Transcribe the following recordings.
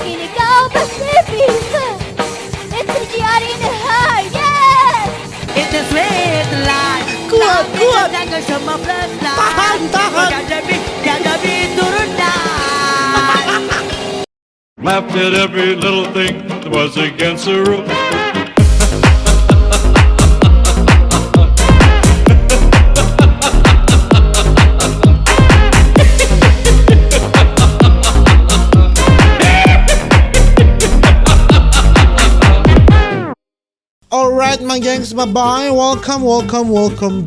Kini kau bersepi. Terjiar in the heart, yes. It's a sweet life. Kuat. Jaga semua plus life. Tahan. Jaga bi turun dah. Laughed at every little thing that was against the rules. Alright my gengs, bye bye. Welcome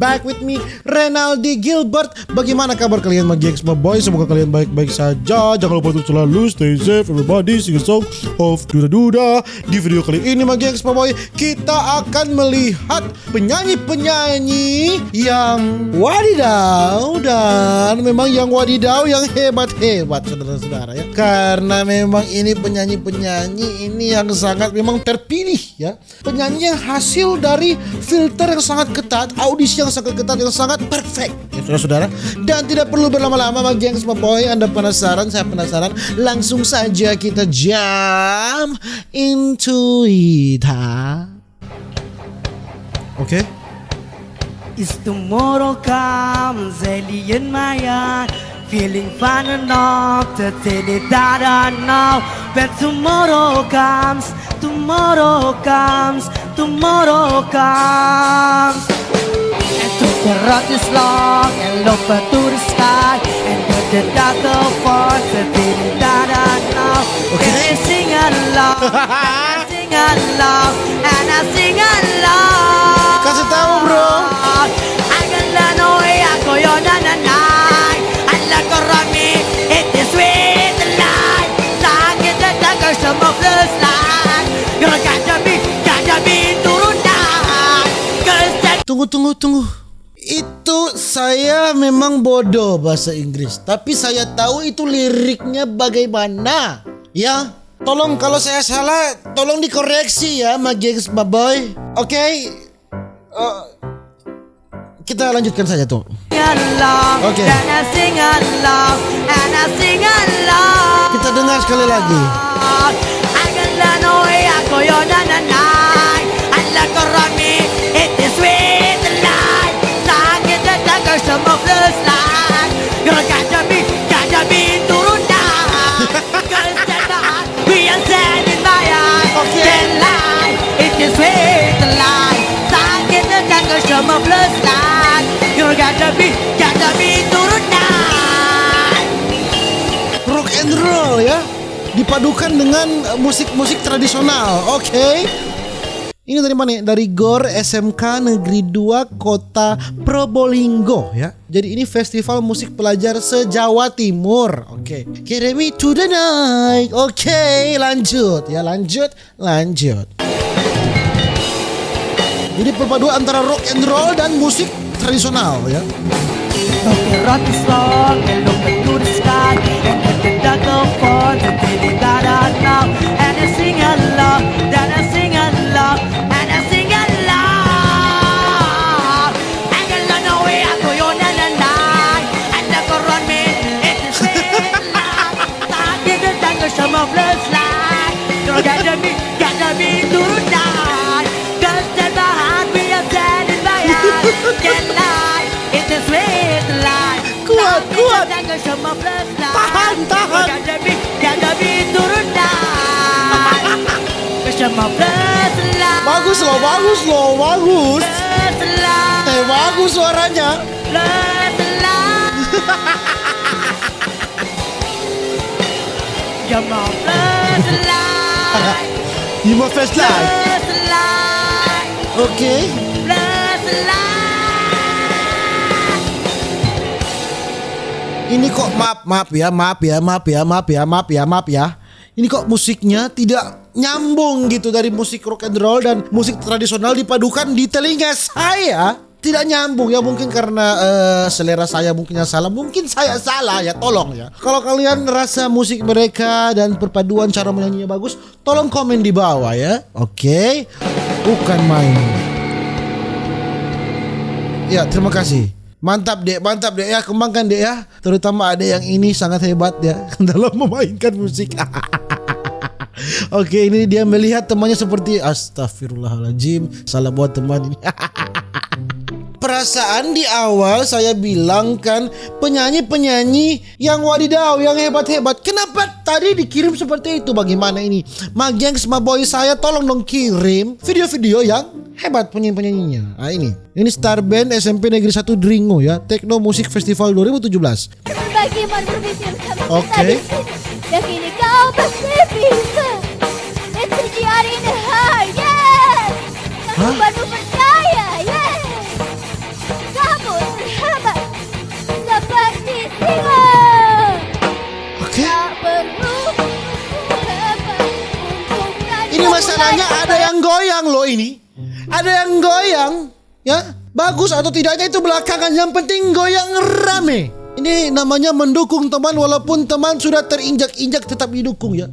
back with me, Renaldi Gilbert. Bagaimana kabar kalian my gengs, my boy? Semoga kalian baik-baik saja. Jangan lupa untuk selalu stay safe everybody. Sing a song of Duda. Di video kali ini my gengs, my boy, kita akan melihat penyanyi-penyanyi yang wadidaw. Dan memang yang wadidaw yang hebat-hebat saudara-saudara ya. Karena memang ini penyanyi-penyanyi ini yang sangat memang terpilih ya. Penyanyi yang hasil dari filter yang sangat ketat, audisi yang sangat ketat, yang sangat perfect ya saudara-saudara. Dan tidak perlu berlama-lama my gengs, my boy. Anda penasaran, saya penasaran. Langsung saja kita jump into it. Oke. Is tomorrow comes alien my eye, feeling fine enough to tell it that I know. But tomorrow comes. And took the road is long and look up to the sky, and the doctor force to tell it that I know. And I sing along, and I sing along. Kasih tahu bro. I can learn away, I go on and I like a rummy, it is sweet life. Sang in the dark, some of the slide. Gonna be turun dah. Tunggu. Itu saya memang bodoh bahasa Inggris, tapi saya tahu itu liriknya bagaimana. Ya, tolong kalau saya salah, tolong dikoreksi ya, my gengs, my boy. Oke. Kita lanjutkan saja tuh. Oke. Kita dengar sekali lagi. Rock and roll ya, dipadukan dengan musik-musik tradisional. Oke. Ini dari mana? Dari GOR SMK Negeri 2 Kota Probolinggo ya. Jadi ini festival musik pelajar se-Jawa Timur. Oke. Carry me to the night. Oke, lanjut ya, lanjut. Jadi perpaduan antara rock and roll dan musik tradisional ya. The road is long and look up to the sky, and the doctor force to tell it that I know. And I sing along, then I sing along. Some of love's life, you're gotta be turun dah. Cause that my heart we are standing by us. That life, it's a sweet life. Kuat. Some of love's life. Tahan. Gotta be turun dah. Some of love's life. Bagus loh. Love's life. Bagus suaranya. Love's life. Come on, love's life. You must fast life. Love's life. Oke. Love's life. Ini kok maaf ya. Ini kok musiknya tidak nyambung gitu dari musik rock and roll dan musik tradisional dipadukan di telinga saya. Tidak nyambung ya, mungkin karena selera saya mungkin yang salah, mungkin saya salah ya, tolong ya. Kalau kalian rasa musik mereka dan perpaduan cara menyanyinya bagus, tolong komen di bawah ya. Oke. Bukan main. Ya, terima kasih. Mantap dek ya, kembangkan dek ya. Terutama ada yang ini sangat hebat ya dalam memainkan musik. Oke, ini dia melihat temannya seperti astagfirullahaladzim, salah buat teman ini. Perasaan di awal saya bilang kan penyanyi-penyanyi yang wadidaw, yang hebat-hebat. Kenapa tadi dikirim seperti itu? Bagaimana ini? Gengs Boy saya tolong dong kirim video-video yang hebat penyanyi-penyanyinya. Nah ini Star Band SMP Negeri 1 Dringo ya, Techno Music Festival 2017. Bagaimana berpikir sama Oke. dan kini kau pasti bisa. Energi hari ini yes. Kamu baru percaya yes. Kamu terhebat seperti singa. Oke. Tak perlu hebat untuk Ini masalahnya ada yang goyang loh ini. Ada yang goyang ya. Bagus atau tidaknya itu belakangan, yang penting goyang rame. Ini namanya mendukung teman walaupun teman sudah terinjak-injak tetap didukung ya.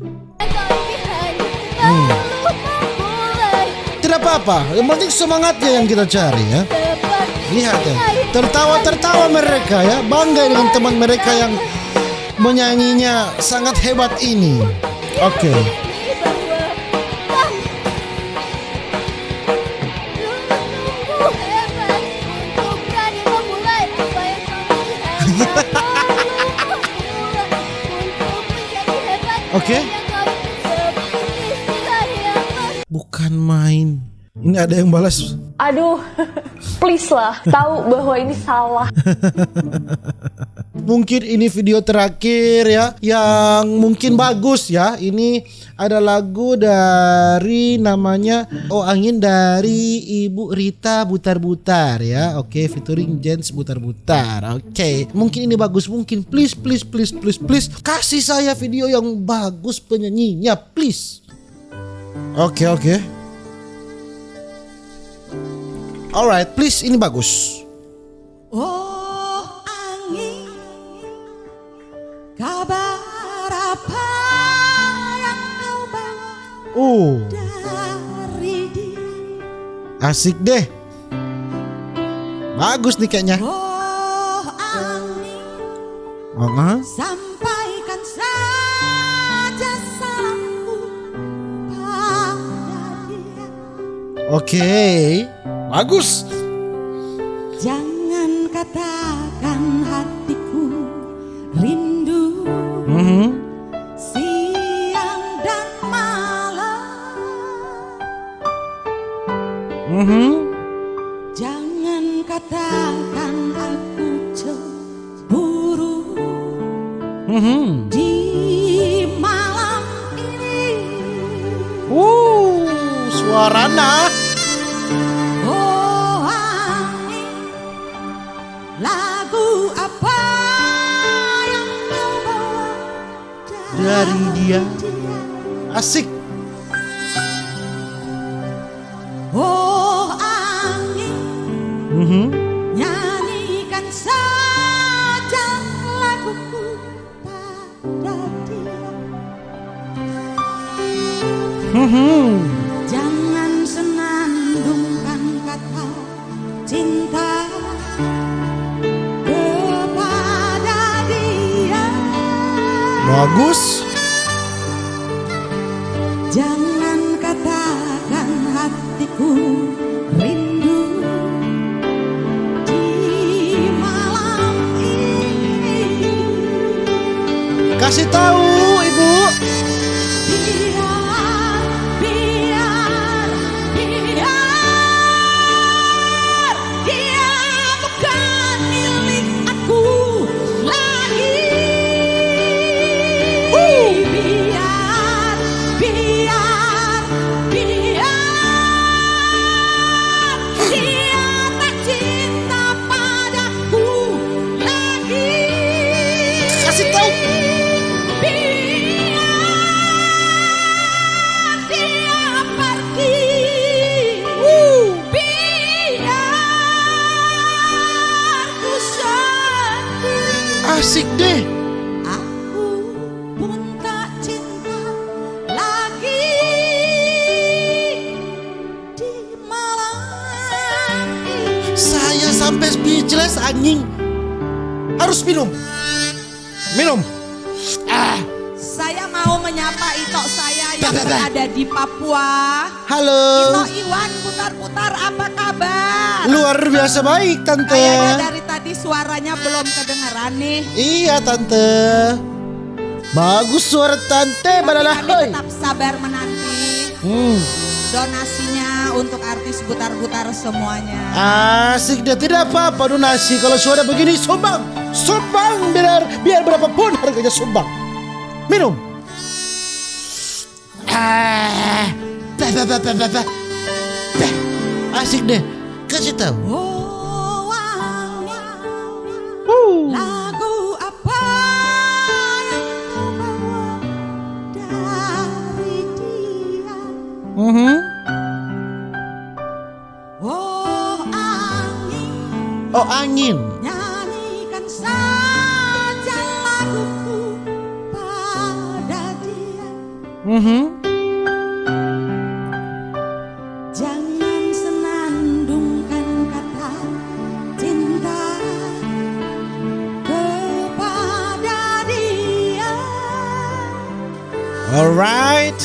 Tidak apa-apa, yang penting semangatnya yang kita cari ya. Lihat ya, tertawa-tertawa mereka ya, bangga dengan teman mereka yang menyanyinya sangat hebat ini. Oke. Oke. Bukan main. Ini ada yang balas. Aduh, please lah, tahu bahwa ini salah. Mungkin ini video terakhir ya, yang mungkin bagus ya. Ini ada lagu dari namanya Oh Angin dari Ibu Rita Butar-Butar ya. Oke, featuring Jens Butar-Butar. Oke, mungkin ini bagus. Mungkin please kasih saya video yang bagus penyanyinya, please. Oke. Alright, please, ini bagus. Oh angin, kabar apa yang kau bawa dari dia? Asik deh. Bagus nih kayaknya. Oh angin, sampaikan saja salamku pada dia. Oke. Bagus. Jangan katakan hatiku rindu siang dan malam. Jangan katakan aku cemburu di malam ini. Suarana. Oh angin, lagu apa yang kau bawa Dari dia. Asik. Oh angin, nyanyikan saja laguku pada dia. Jangan senandungkan kata cinta kepada dia. Bagus. Jangan katakan hatiku rindu di malam ini. Kasih tahu ibu. Biar dia bukan milik aku lagi. Biar dia tak cinta padaku lagi. Kasih tahu. Biar dia pergi. Biar ku sendiri. Asik deh. Aku pun tak cinta lagi di malam ini. Saya sampai speechless anjing. Harus minum. Saya mau menyapa itok saya yang berada di Papua. Halo. Ino Iwan putar-putar, apa kabar? Luar biasa baik Tante. Kayaknya dari tadi suaranya belum kedengeran nih. Iya Tante. Bagus suara Tante. Tapi Balala. kami tetap sabar menanti donasinya untuk artis butar-butar semuanya. Asik deh, tidak apa-apa donasi. Kalau suara begini sumbang. Sumbang biar berapapun harganya sumbang. Minum. Asik deh. Kasih tahu. Oh, lagu apa yang kau bawa dari dia? Oh angin, Oh angin. nyanyikan saja laguku pada dia. Jangan senandungkan kata cinta kepada dia. Alright.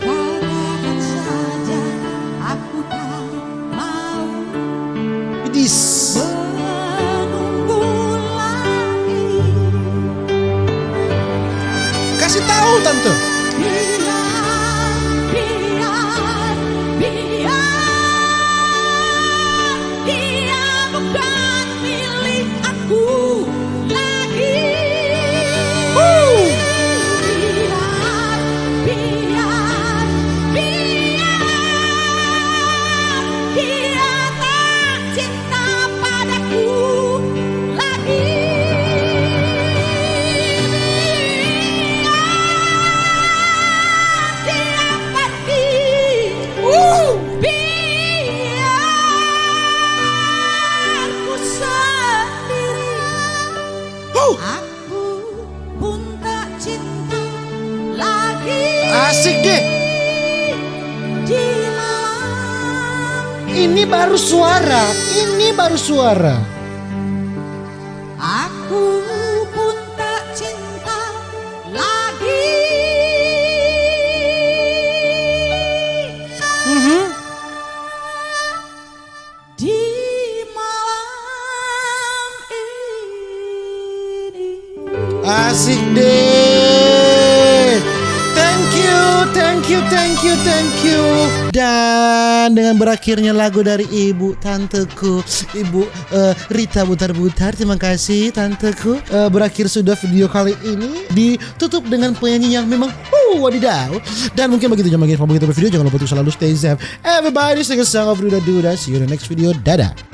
Katakan saja aku tak mau This. menunggu lagi. Kasih tahu Tante. Dia bukan milik aku lagi. Dia tak cinta padaku lagi. Dia pergi. Biar ku sendiri. Aku pun tak cinta lagi. Asik deh. Di malam Ini baru suara. Ini baru suara. aku pun tak cinta lagi. Di malam ini. Asik deh. Thank you. Dan dengan berakhirnya lagu dari ibu tanteku, ibu Rita Butar-Butar. Terima kasih tanteku. Berakhir sudah video kali ini. Ditutup dengan penyanyi yang memang wadidaw. Dan mungkin begitu jangan begitu video. Jangan lupa untuk selalu stay safe. Everybody sing a song of Duda Duda. See you in the next video. Dadah.